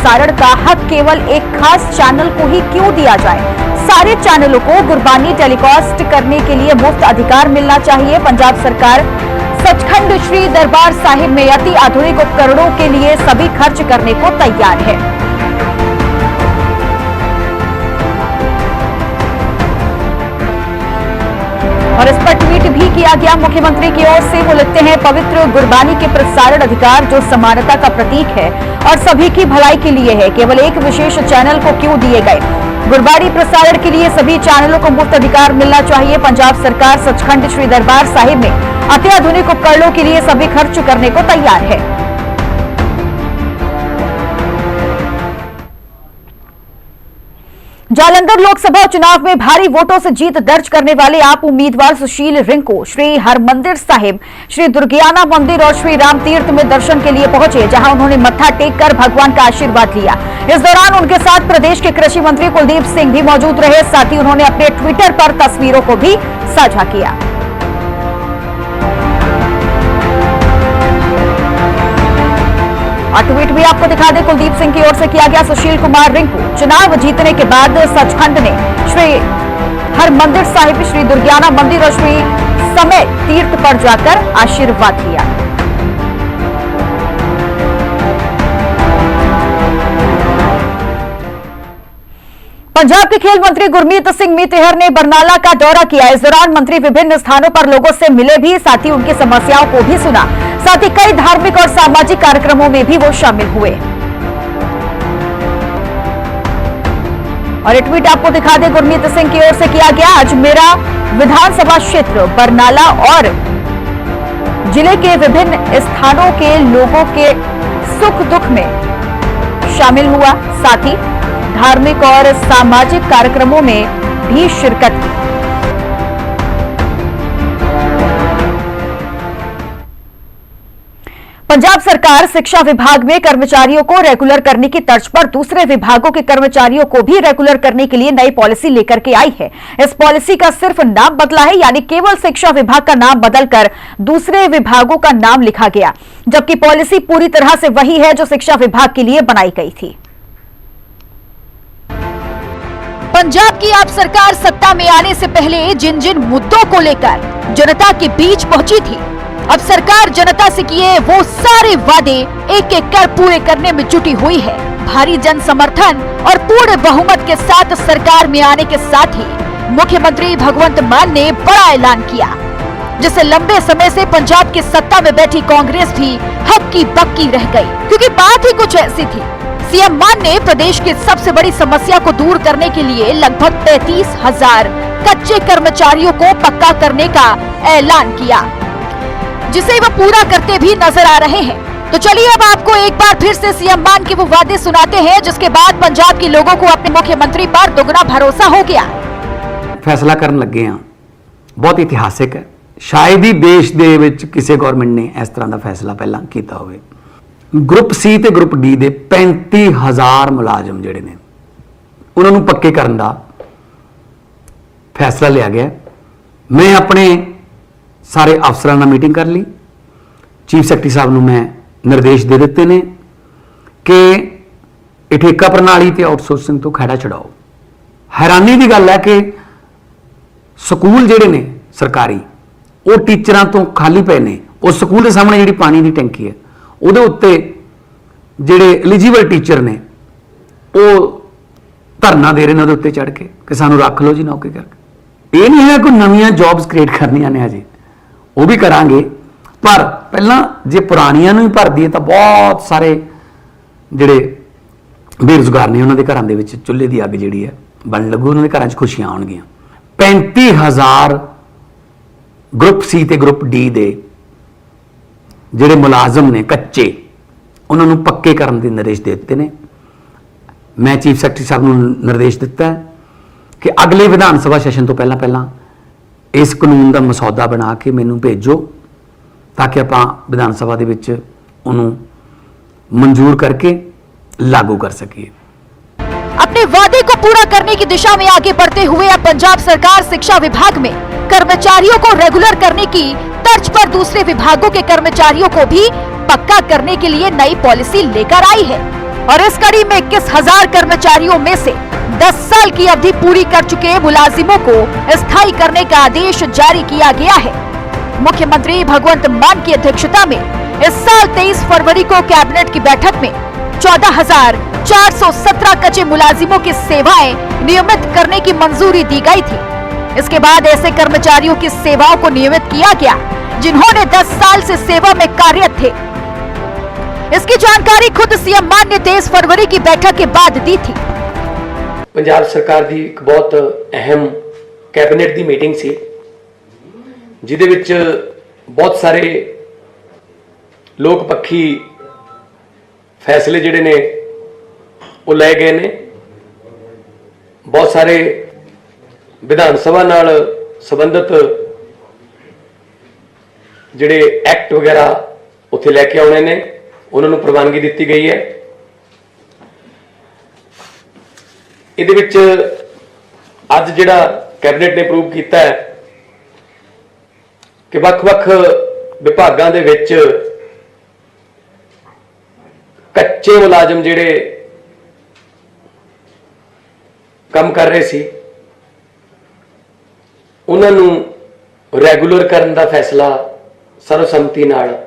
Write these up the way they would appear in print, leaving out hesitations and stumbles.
प्रसारण का हक केवल एक खास चैनल को ही क्यों दिया जाए? सारे चैनलों को गुरबानी टेलीकास्ट करने के लिए मुफ्त अधिकार मिलना चाहिए। पंजाब सरकार सचखंड श्री दरबार साहिब में अति आधुनिक उपकरणों के लिए सभी खर्च करने को तैयार है। और इस पर ट्वीट भी किया गया मुख्यमंत्री की ओर से। वो लिखते हैं, पवित्र गुरबानी के प्रसारण अधिकार जो समानता का प्रतीक है और सभी की भलाई के लिए है, केवल एक विशेष चैनल को क्यों दिए गए? गुरबानी प्रसारण के लिए सभी चैनलों को मुफ्त अधिकार मिलना चाहिए। पंजाब सरकार सचखंड श्री दरबार साहिब में अत्याधुनिक उपकरणों के लिए सभी खर्च करने को तैयार है। जालंधर लोकसभा चुनाव में भारी वोटों से जीत दर्ज करने वाले आप उम्मीदवार सुशील रिंकू श्री हरमंदिर साहिब, श्री दुर्गियाना मंदिर और श्री राम तीर्थ में दर्शन के लिए पहुंचे, जहां उन्होंने मत्था टेककर भगवान का आशीर्वाद लिया। इस दौरान उनके साथ प्रदेश के कृषि मंत्री कुलदीप सिंह भी मौजूद रहे। साथ ही उन्होंने अपने ट्विटर पर तस्वीरों को भी साझा किया। और ट्वीट भी आपको दिखा दें, कुलदीप सिंह की ओर से किया गया। सुशील कुमार रिंकू चुनाव जीतने के बाद सचखंड ने श्री हरमंदिर साहिब, श्री दुर्गियाना मंदिर और श्री समय तीर्थ पर जाकर आशीर्वाद लिया। पंजाब के खेल मंत्री गुरमीत सिंह मीतेहर ने बरनाला का दौरा किया। इस दौरान मंत्री विभिन्न स्थानों पर लोगों से मिले भी, साथ ही उनकी समस्याओं को भी सुना। साथ ही कई धार्मिक और सामाजिक कार्यक्रमों में भी वो शामिल हुए। और एक ट्वीट आपको दिखा दें, गुरमीत सिंह की ओर से किया गया। आज मेरा विधानसभा क्षेत्र बरनाला और जिले के विभिन्न स्थानों के लोगों के सुख दुख में शामिल हुआ, साथ ही धार्मिक और सामाजिक कार्यक्रमों में भी शिरकत की। पंजाब सरकार शिक्षा विभाग में कर्मचारियों को रेगुलर करने की तर्ज पर दूसरे विभागों के कर्मचारियों को भी रेगुलर करने के लिए नई पॉलिसी लेकर के आई है। इस पॉलिसी का सिर्फ नाम बदला है, यानी केवल शिक्षा विभाग का नाम बदलकर दूसरे विभागों का नाम लिखा गया, जबकि पॉलिसी पूरी तरह से वही है जो शिक्षा विभाग के लिए बनाई गई थी। पंजाब की आप सरकार सत्ता में आने से पहले जिन जिन मुद्दों को लेकर जनता के बीच पहुंची थी, अब सरकार जनता से किए वो सारे वादे एक एक कर पूरे करने में जुटी हुई है। भारी जन समर्थन और पूर्ण बहुमत के साथ सरकार में आने के साथ ही मुख्यमंत्री भगवंत मान ने बड़ा ऐलान किया, जिससे लंबे समय से पंजाब की सत्ता में बैठी कांग्रेस भी हक्की बक्की रह गई, क्योंकि बात ही कुछ ऐसी थी। सीएम मान ने प्रदेश की सबसे बड़ी समस्या को दूर करने के लिए लगभग 33,000 कच्चे कर्मचारियों को पक्का करने का ऐलान किया, जिसे वो पूरा करते भी नजर आ रहे हैं। तो चलिए अब आपको एक बार फिर से सीएम मान के वो वादे सुनाते हैं, जिसके बाद पंजाब के लोगों को अपने मुख्यमंत्री पर दोगुना भरोसा हो गया। फैसला करन लगे हैं, बहुत इतिहासिक है। शायद ही देश दे विच किसी गवर्नमेंट ने इस तरह का फैसला पहला किया होवे। ग्रुप सी ते ग्रुप डी दे 35,000 मुलाजम जिहड़े ने उन्होंने पक्के करने का फैसला लिया गया। मैं अपने सारे अफसरां नाल मीटिंग कर ली, चीफ सैकटरी साहब नूं मैं निर्देश दे दिते ने कि ये ठेका प्रणाली ते आउटसोर्सिंग तो खैड़ा छड़ाओ। हैरानी की गल है कि स्कूल जिहड़े ने सरकारी वो टीचरां तो खाली पे ने। उस स्कूल के सामने जिहड़ी पानी की टैंकी है ਉਹਦੇ ਉੱਤੇ ਜਿਹੜੇ एलिजिबल टीचर ने ਉਹ ਧਰਨਾ ਦੇ ਰਹੇ ਨੇ ਉਹਦੇ ਉੱਤੇ ਚੜ ਕੇ ਕਿ ਸਾਨੂੰ ਰੱਖ ਲਓ ਜੀ ਨੌਕਰੀ ਕਰਕੇ। ਇਹ ਨਹੀਂ ਹੈ ਕੋਈ ਨਵੀਆਂ ਜੌਬਸ ਕ੍ਰੀਏਟ ਕਰਨੀਆਂ ਨੇ, ਹਜੇ ਉਹ ਵੀ ਕਰਾਂਗੇ, ਪਰ ਪਹਿਲਾਂ ਜੇ ਪੁਰਾਣੀਆਂ ਨੂੰ ਹੀ ਭਰ ਦਈਏ ਤਾਂ ਬਹੁਤ ਸਾਰੇ ਜਿਹੜੇ ਬੇਰੁਜ਼ਗਾਰ ਨੇ ਉਹਨਾਂ ਦੇ ਘਰਾਂ ਦੇ ਵਿੱਚ ਚੁੱਲ੍ਹੇ ਦੀ ਅੱਗ ਜਿਹੜੀ ਹੈ ਬਣ ਲੱਗੂ, ਉਹਨਾਂ ਦੇ ਘਰਾਂ 'ਚ ਖੁਸ਼ੀਆਂ ਆਉਣਗੀਆਂ। 35,000 ग्रुप सी ते ग्रुप डी ਦੇ ਜਿਹੜੇ ਮੁਲਾਜ਼ਮ ਨੇ ਕੱਚੇ उन्होंने पक्के करने के निर्देश दे दिते ने। मैं चीफ सैकटरी साहब को निर्देश दिता है कि अगले विधान सभा सैशन तो पहला पहला इस कानून का मसौदा बना के मैनू भेजो ताकि आप विधान सभा के विच उन्होंने मंजूर करके लागू कर सकिए। अपने वादे को पूरा करने की दिशा में आगे बढ़ते हुए अब पंजाब सरकार शिक्षा विभाग में कर्मचारियों को रेगुलर करने की तर्ज पर दूसरे विभागों के कर्मचारियों को भी पक्का करने के लिए नई पॉलिसी लेकर आई है। और इस कड़ी में 21,000 कर्मचारियों में से 10 साल की अवधि पूरी कर चुके मुलाजिमों को स्थायी करने का आदेश जारी किया गया है। मुख्यमंत्री भगवंत मान की अध्यक्षता में इस साल 23 फरवरी को कैबिनेट की बैठक में 14,417 कच्चे मुलाजिमों की सेवाएं नियमित करने की मंजूरी दी गई थी। इसके बाद ऐसे कर्मचारियों की सेवाओं को नियमित किया गया जिन्होंने 10 साल से सेवा में कार्यरत थे। इसकी जानकारी खुद सीएम मान ने 23 फरवरी की बैठक के बाद दी थी। पंजाब सरकार ਦੀ ਇੱਕ ਬਹੁਤ ਅਹਿਮ ਕੈਬਨਿਟ ਦੀ ਮੀਟਿੰਗ ਸੀ ਜਿਹਦੇ ਵਿੱਚ ਬਹੁਤ ਸਾਰੇ ਲੋਕ ਪੱਖੀ ਫੈਸਲੇ ਜਿਹੜੇ ਨੇ ਉਹ ਲਏ ਗਏ ਨੇ। ਬਹੁਤ ਸਾਰੇ ਵਿਧਾਨ ਸਭਾ ਨਾਲ ਸੰਬੰਧਿਤ ਜਿਹੜੇ ਐਕਟ ਵਗੈਰਾ ਉੱਥੇ ਲੈ ਕੇ ਆਉਣੇ ਨੇ ਉਹਨਾਂ ਨੂੰ ਪ੍ਰਵਾਨਗੀ ਦਿੱਤੀ ਗਈ ਹੈ। ਇਹਦੇ ਵਿੱਚ ਅੱਜ ਜਿਹੜਾ ਕੈਬਨਿਟ ਨੇ ਅਪਰੂਵ ਕੀਤਾ ਹੈ ਕਿ ਵੱਖ-ਵੱਖ ਵਿਭਾਗਾਂ ਦੇ ਵਿੱਚ ਕੱਚੇ ਮੁਲਾਜ਼ਮ ਜਿਹੜੇ ਕੰਮ ਕਰ ਰਹੇ ਸੀ ਉਹਨਾਂ ਨੂੰ ਰੈਗੂਲਰ ਕਰਨ ਦਾ ਫੈਸਲਾ ਸਰਵਸੰਮਤੀ ਨਾਲ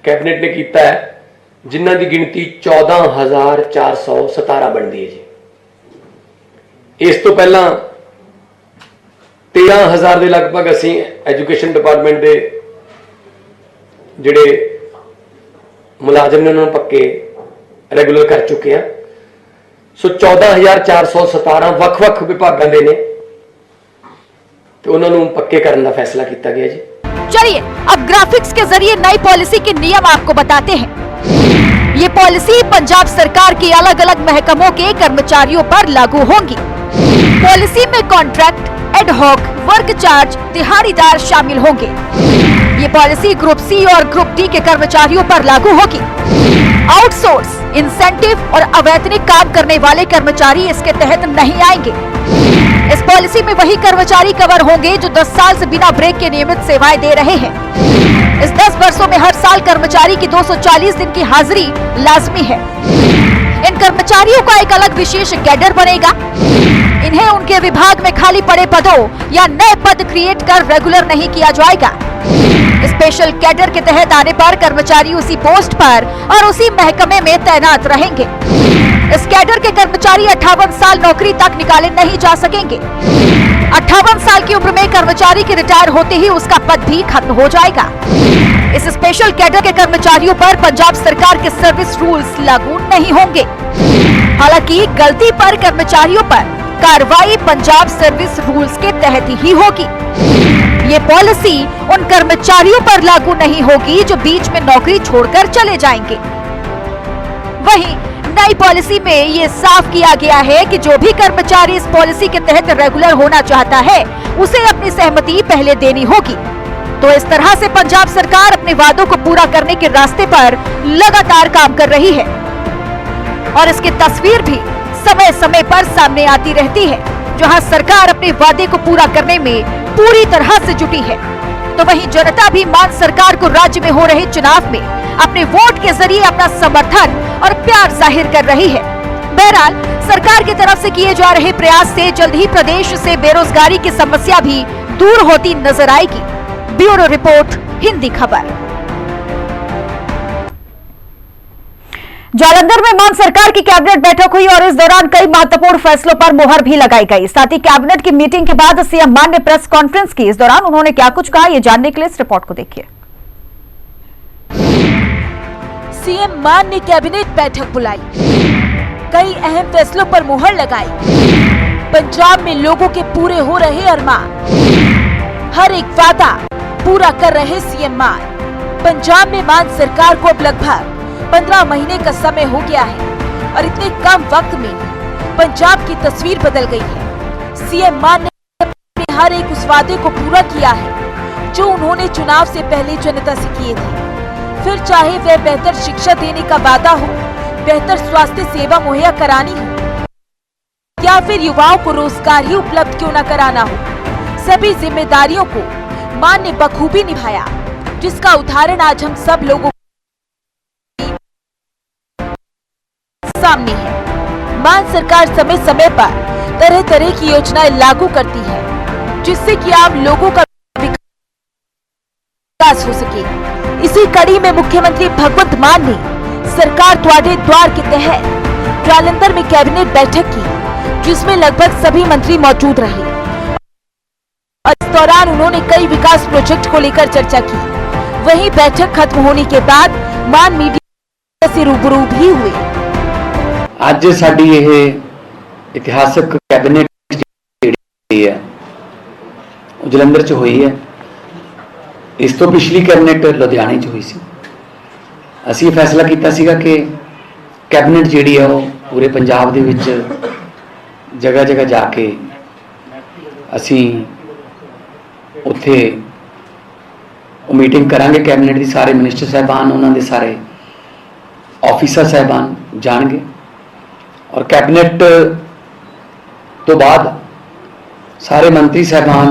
ਕੈਬਨਿਟ ਨੇ ਕੀਤਾ ਹੈ, ਜਿਨ੍ਹਾਂ ਦੀ ਗਿਣਤੀ 14,417 ਬਣਦੀ ਹੈ ਜੀ। ਇਸ ਤੋਂ ਪਹਿਲਾਂ 13,000 ਦੇ ਲਗਭਗ ਅਸੀਂ ਐਜੂਕੇਸ਼ਨ ਡਿਪਾਰਟਮੈਂਟ ਦੇ ਜਿਹੜੇ ਮੁਲਾਜ਼ਮ ਨੇ ਉਹਨਾਂ ਨੂੰ ਪੱਕੇ ਰੈਗੂਲਰ ਕਰ ਚੁੱਕੇ ਆ। ਸੋ 14,417 ਵੱਖ-ਵੱਖ ਵਿਭਾਗਾਂ ਦੇ ਨੇ ਤੇ ਉਹਨਾਂ ਨੂੰ ਪੱਕੇ ਕਰਨ ਦਾ ਫੈਸਲਾ ਕੀਤਾ ਗਿਆ ਜੀ। चलिए अब ग्राफिक्स के जरिए नई पॉलिसी के नियम आपको बताते हैं। ये पॉलिसी पंजाब सरकार के अलग अलग महकमों के कर्मचारियों पर लागू होंगी। पॉलिसी में कॉन्ट्रैक्ट, एडहॉक, वर्क चार्ज, दिहाड़ीदार शामिल होंगे। ये पॉलिसी ग्रुप सी और ग्रुप डी के कर्मचारियों पर लागू होगी। आउटसोर्स, इंसेंटिव और अवैतनिक काम करने वाले कर्मचारी इसके तहत नहीं आएंगे। इस पॉलिसी में वही कर्मचारी कवर होंगे जो 10 साल से बिना ब्रेक के नियमित सेवाएं दे रहे हैं। इस 10 वर्षों में हर साल कर्मचारी की 240 दिन की हाजिरी लाजमी है। इन कर्मचारियों का एक अलग विशेष कैडर बनेगा। इन्हें उनके विभाग में खाली पड़े पदों या नए पद क्रिएट कर रेगुलर नहीं किया जाएगा। स्पेशल कैडर के तहत आने पर कर्मचारी उसी पोस्ट पर और उसी महकमे में तैनात रहेंगे। इस कैडर के कर्मचारी 58 साल नौकरी तक निकाले नहीं जा सकेंगे। 58 साल की उम्र में कर्मचारी के रिटायर होते ही उसका पद भी खत्म हो जाएगा। इस स्पेशल कैडर के कर्मचारियों पर पंजाब सरकार के सर्विस रूल्स लागू नहीं होंगे। हालांकि गलती पर कर्मचारियों पर कार्रवाई पंजाब सर्विस रूल्स के तहत ही होगी। ये पॉलिसी उन कर्मचारियों पर लागू नहीं होगी जो बीच में नौकरी छोड़कर चले जाएंगे। वहीं नई पॉलिसी में ये साफ किया गया है कि जो भी कर्मचारी इस पॉलिसी के तहत रेगुलर होना चाहता है उसे अपनी सहमति पहले देनी होगी। तो इस तरह से पंजाब सरकार अपने वादों को पूरा करने के रास्ते पर लगातार काम कर रही है और इसकी तस्वीर भी समय समय पर सामने आती रहती है, जहां सरकार अपने वादे को पूरा करने में पूरी तरह से जुटी है। तो वहीं जनता भी मान सरकार को राज्य में हो रहे चुनाव में अपने वोट के जरिए अपना समर्थन और प्यार जाहिर कर रही है। बहरहाल सरकार की तरफ से किए जा रहे प्रयास से जल्द ही प्रदेश से बेरोजगारी की समस्या भी दूर होती नजर आएगी। ब्यूरो रिपोर्ट, हिंदी खबर। जालंधर में मान सरकार की कैबिनेट बैठक हुई और इस दौरान कई महत्वपूर्ण फैसलों पर मुहर भी लगाई गई। साथ ही कैबिनेट की मीटिंग के बाद सीएम मान ने प्रेस कॉन्फ्रेंस की। इस दौरान उन्होंने क्या कुछ कहा, ये जानने के लिए इस रिपोर्ट को देखिए। सीएम मान ने कैबिनेट बैठक बुलाई, कई अहम फैसलों पर मुहर लगाई। पंजाब में लोगों के पूरे हो रहे अरमान, हर एक वादा पूरा कर रहे सीएम मान। पंजाब में मान सरकार को अब लगभग 15 महीने का समय हो गया है और इतने कम वक्त में पंजाब की तस्वीर बदल गई है। सीएम मान ने अपने हर एक उस वादे को पूरा किया है जो उन्होंने चुनाव से पहले जनता से किए थे। फिर चाहे वह बेहतर शिक्षा देने का वादा हो, बेहतर स्वास्थ्य सेवा मुहैया करानी हो या फिर युवाओं को रोजगार ही उपलब्ध क्यों न कराना हो, सभी जिम्मेदारियों को मान ने बखूबी निभाया, जिसका उदाहरण आज हम सब लोगों सामने है। मान सरकार समय समय पर तरह तरह की योजनाएं लागू करती है, जिससे कि आम लोगों का विकास हो सके। इसी कड़ी में मुख्यमंत्री भगवंत मान ने सरकार द्वारे द्वार के तहत जालंधर में कैबिनेट बैठक की, जिसमें लगभग सभी मंत्री मौजूद रहे और इस दौरान उन्होंने कई विकास प्रोजेक्ट को लेकर चर्चा की। वहीं बैठक खत्म होने के बाद मान मीडिया से रूबरू भी हुए। ਅੱਜ ਸਾਡੀ ਇਹ ਇਤਿਹਾਸਕ ਕੈਬਨਿਟ ਜਿਹੜੀ ਹੈ ਉਹ ਜਲੰਧਰ 'ਚ ਹੋਈ ਹੈ। ਇਸ ਤੋਂ ਪਿਛਲੀ ਕੈਬਨਿਟ ਲੁਧਿਆਣੇ 'ਚ ਹੋਈ ਸੀ। ਅਸੀਂ ਫੈਸਲਾ ਕੀਤਾ ਸੀਗਾ ਕਿ ਕੈਬਨਿਟ ਜਿਹੜੀ ਹੈ ਉਹ ਪੂਰੇ ਪੰਜਾਬ ਦੇ ਵਿੱਚ ਜਗ੍ਹਾ ਜਗ੍ਹਾ ਜਾ ਕੇ ਅਸੀਂ ਉੱਥੇ ਉਹ ਮੀਟਿੰਗ ਕਰਾਂਗੇ। ਕੈਬਨਿਟ ਦੀ ਸਾਰੇ ਮਿਨਿਸਟਰ ਸਾਹਿਬਾਨ, ਉਹਨਾਂ ਦੇ ਸਾਰੇ ऑफिसर साहबान जाएंगे और कैबिनेट तो बाद सारे मंत्री साहबान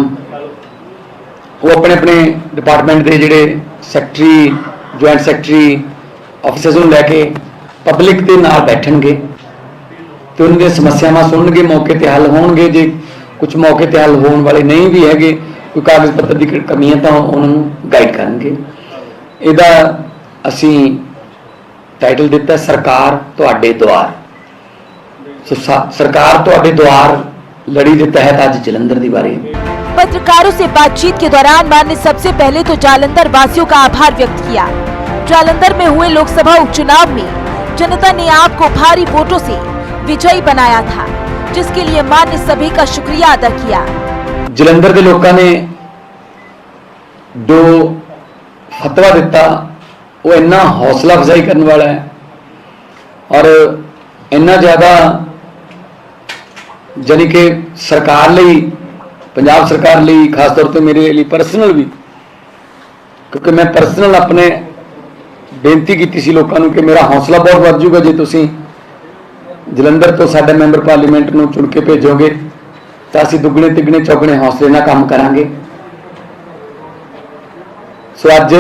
वो अपने अपने डिपार्टमेंट के जोड़े सैकटरी, जॉइंट सैकटरी, ऑफिसर्स को लैके पब्लिक के नाल बैठणगे तो उनकी समस्यावां सुनणगे, मौके ते हल होणगे। जे कुछ मौके ते हल होने वाले नहीं भी है, कोई कागज पत्र की कमी है तो उन्होंने गाइड करेंगे। इहदा असीं टाइटल दिता सरकार तुहाडे द्वार। सरकार तुहाडे द्वार लड़ी के तहत आज जलंधर की बारी। पत्रकारों से बातचीत के दौरान मान ने सबसे पहले तो जालंधर वासियों का आभार व्यक्त किया। जालंधर में हुए लोकसभा उपचुनाव में जनता ने आपको भारी वोटों से विजयी बनाया था, जिसके लिए मान ने सभी का शुक्रिया अदा किया। जलंधर के लोगों ने जो फतवा दिता वो इन्ना हौसला अफजाई करने वाला है और इन्ना ज़्यादा जानी कि सरकार लई, पंजाब सरकार लई, खास तौर पर मेरे लिए पर्सनल भी, क्योंकि मैं पर्सनल अपने बेनती की सी लोगों को कि मेरा हौसला बहुत बढ़ जूगा जे तुसी जलंधर तो साडे मैंबर पार्लीमेंट नूं चुन के भेजोगे तो असीं दुगने तिगने चौगने हौसले नाल काम करांगे। सो अज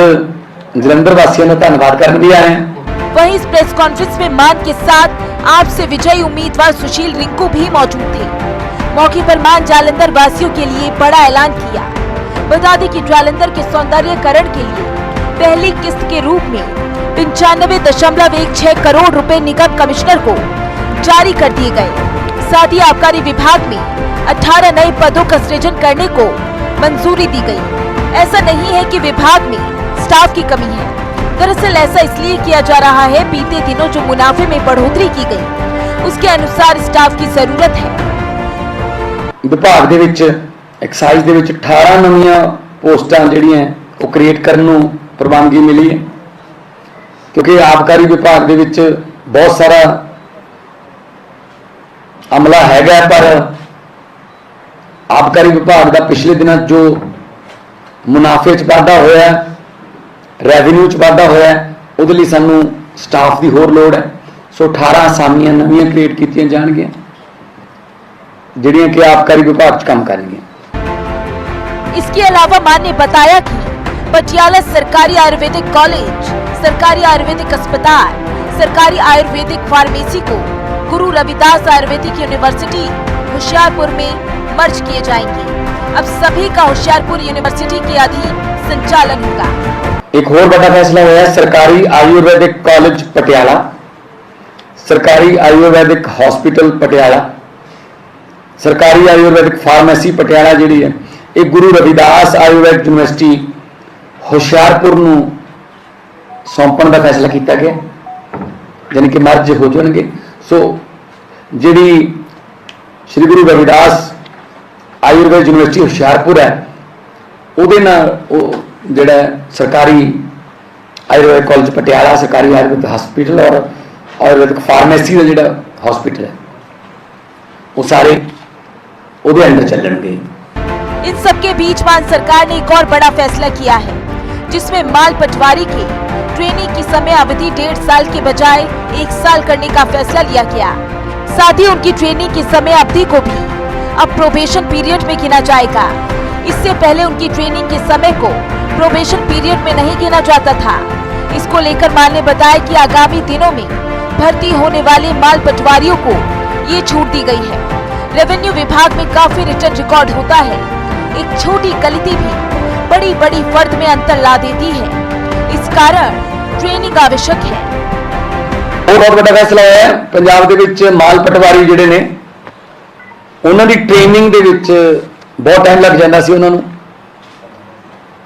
जलंधर वासियों का धन्यवाद करने भी आए हैं। वहीं इस प्रेस कॉन्फ्रेंस में मान के साथ आपसे विजयी उम्मीदवार सुशील रिंकू भी मौजूद थे। मौके पर मान जालंधर वासियों के लिए बड़ा ऐलान किया। बता दें कि जालंधर के सौंदर्यीकरण के लिए पहली किस्त के रूप में 95.16 करोड़ रुपए निगम कमिश्नर को जारी कर दिए गए। साथ ही आबकारी विभाग में 18 नए पदों का सृजन करने को मंजूरी दी गई। ऐसा नहीं है कि विभाग में स्टाफ की कमी है, दरअसल ऐसा इसलिए किया जा रहा है, बीते दिनों जो मुनाफे में बढ़ोतरी की गई उसके अनुसार स्टाफ की जरूरत है। विभाग दे विच एक्साइज दे विच 18 नवीं पोस्टां जिहड़ियां वो क्रिएट करने नूं प्रवानगी मिली है, क्योंकि आबकारी विभाग दे विच बहुत सारा अमला हैगा, पर आबकारी विभाग का पिछले दिनों जो मुनाफे च वाधा होया, रेवन्यू च वाधा होया, उहदे लई सानूं स्टाफ की होर लोड़ है। सो 18 असामियां नवीं क्रिएट कीतियां जाणगीਆਂ जिहड़ियां कि आबकारी विभाग च काम करनगीਆਂ। इसके अलावा मान ने बताया कि पटियाला सरकारी आयुर्वेदिक कॉलेज, सरकारी आयुर्वेदिक अस्पताल, सरकारी आयुर्वेदिक फार्मेसी को गुरु रविदास आयुर्वेदिक यूनिवर्सिटी होशियारपुर में मर्ज किए जाएंगे। अब सभी का होशियारपुर यूनिवर्सिटी के अधीन संचालन होगा। एक और बड़ा फैसला हुआ है, सरकारी आयुर्वेदिक कॉलेज पटियाला, सरकारी आयुर्वेदिक हॉस्पिटल पटियाला, सरकारी आयुर्वेदिक फार्मेसी पटियाला जिहड़ी है एक गुरु रविदास आयुर्वेदिक यूनिवर्सिटी होशियारपुर नूं सौंपण का फैसला किया गया, यानी कि मर्ज हो जाएंगे। सो जिहड़ी श्री गुरु रविदास आयुर्वेद यूनिवर्सिटी होशियारपुर है ਉਹਦੇ ਨਾਲ ਉਹ ਜਿਹੜਾ सरकारी आयुर्वेदिक कॉलेज पटियाला, सरकारी आयुर्वेदिक हॉस्पिटल और आयुर्वेदिक फार्मेसी का ਜਿਹੜਾ हॉस्पिटल है वो सारे ਉਹਦੇ अंडर चलणगे। इन सबके बीच मान सरकार ने एक और बड़ा फैसला किया है, जिसमें माल पटवारी के ट्रेनिंग की समय अवधि 1.5 साल के बजाय 1 साल करने का फैसला लिया गया। साथ ही उनकी ट्रेनिंग की समय अवधि को भी अब प्रोबेशन पीरियड में गिना जाएगा। इससे पहले उनकी ट्रेनिंग के समय को प्रोबेशन पीरियड में नहीं गिना जाता था। इसको लेकर मान ने बताया कि आगामी दिनों में भर्ती होने वाले माल पटवारियों को ये छूट दी गई है। रेवेन्यू विभाग में काफी रिटर्न रिकॉर्ड होता है। एक छोटी गलती भी बड़ी बड़ी फर्द में अंतर ला देती है। इस कारण ट्रेनिंग आवश्यक है। बहुत बड़ा फैसला है पंजाब ਦੇ ਵਿੱਚ ਮਾਲ ਪਟਵਾਰੀ ਜਿਹੜੇ ਨੇ ਉਹਨਾਂ ਦੀ ਟ੍ਰੇਨਿੰਗ ਦੇ ਵਿੱਚ ਬਹੁਤ ਟਾਈਮ ਲੱਗ ਜਾਂਦਾ ਸੀ। ਉਹਨਾਂ ਨੂੰ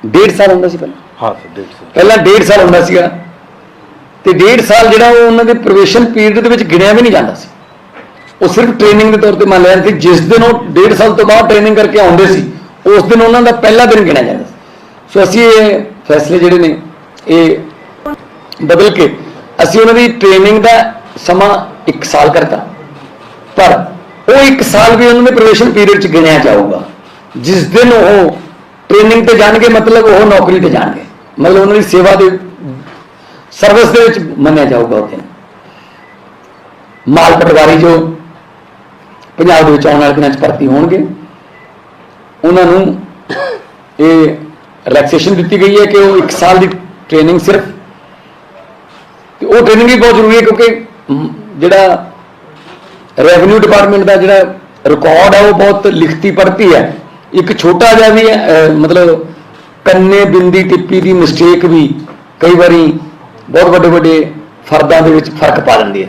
1.5 ਸਾਲ ਹੁੰਦਾ ਸੀ ਪਹਿਲਾਂ। हाँ सर 1.5 साल। ਪਹਿਲਾਂ 1.5 ਸਾਲ ਹੁੰਦਾ ਸੀਗਾ ਤੇ 1.5 ਸਾਲ ਜਿਹੜਾ ਉਹ ਉਹਨਾਂ ਦੇ ਪ੍ਰੋਬੇਸ਼ਨ ਪੀਰੀਅਡ ਦੇ ਵਿੱਚ ਗਿਣਿਆ ਵੀ ਨਹੀਂ ਜਾਂਦਾ ਸੀ। ਉਹ ਸਿਰਫ ਟ੍ਰੇਨਿੰਗ ਦੇ ਤੌਰ ਤੇ ਮੰਨ ਲਿਆ ਸੀ। ਜਿਸ ਦਿਨ ਉਹ 1.5 ਸਾਲ ਤੋਂ ਬਾਅਦ ਟ੍ਰੇਨਿੰਗ ਕਰਕੇ ਆਉਂਦੇ ਸੀ ਉਸ ਦਿਨ ਉਹਨਾਂ ਦਾ ਪਹਿਲਾ ਦਿਨ ਗਿਣਿਆ ਜਾਂਦਾ ਸੀ। ਸੋ ਅਸੀਂ ਇਹ ਫੈਸਲੇ ਜਿਹੜੇ ਨੇ ਇਹ ਬਦਲ ਕੇ ਅਸੀਂ ਉਹਨਾਂ ਦੀ ਟ੍ਰੇਨਿੰਗ ਦਾ ਸਮਾਂ 1 ਸਾਲ ਕਰਤਾ, ਪਰ ਉਹ 1 ਸਾਲ ਵੀ ਉਹਨਾਂ ਦੇ ਪ੍ਰੋਬੇਸ਼ਨ ਪੀਰੀਅਡ 'ਚ ਗਿਣਿਆ ਜਾਊਗਾ। ਜਿਸ ਦਿਨ ਉਹ ਟ੍ਰੇਨਿੰਗ ਤੇ ਜਾਣਗੇ ਮਤਲਬ ਉਹ ਨੌਕਰੀ ਤੇ ਜਾਣਗੇ, ਮਤਲਬ ਉਹਨਾਂ ਦੀ ਸੇਵਾ ਦੇ ਸਰਵਿਸ ਦੇ ਵਿੱਚ ਮੰਨਿਆ ਜਾਊਗਾ ਉਹ ਦਿਨ। ਮਾਲ ਪਟਵਾਰੀ ਜੋ ਪੰਜਾਬ ਦੇ ਵਿੱਚ ਆਉਣ ਵਾਲੇ ਦਿਨਾਂ 'ਚ ਭਰਤੀ ਹੋਣਗੇ ਉਹਨਾਂ ਨੂੰ ਇਹ ਰਿਲੈਕਸੇਸ਼ਨ ਦਿੱਤੀ ਗਈ ਹੈ ਕਿ ਉਹ 1 ਸਾਲ ਦੀ ਟ੍ਰੇਨਿੰਗ ਸਿਰਫ, ਤੇ ਉਹ ਟ੍ਰੇਨਿੰਗ ਵੀ ਬਹੁਤ ਜ਼ਰੂਰੀ ਹੈ ਕਿਉਂਕਿ ਜਿਹੜਾ ਰੈਵਨਿਊ ਡਿਪਾਰਟਮੈਂਟ ਦਾ ਜਿਹੜਾ ਰਿਕਾਰਡ ਹੈ ਉਹ ਬਹੁਤ ਲਿਖਤੀ ਪੜ੍ਹਤੀ ਹੈ। ਇੱਕ ਛੋਟਾ ਜਿਹਾ ਵੀ ਮਤਲਬ ਕੰਨੇ ਬਿੰਦੀ ਟਿੱਪੀ ਦੀ ਮਿਸਟੇਕ ਵੀ ਕਈ ਵਾਰੀ ਬਹੁਤ ਵੱਡੇ ਫਰਦਾਂ ਦੇ ਵਿੱਚ ਫਰਕ ਪਾ ਦਿੰਦੀ ਹੈ।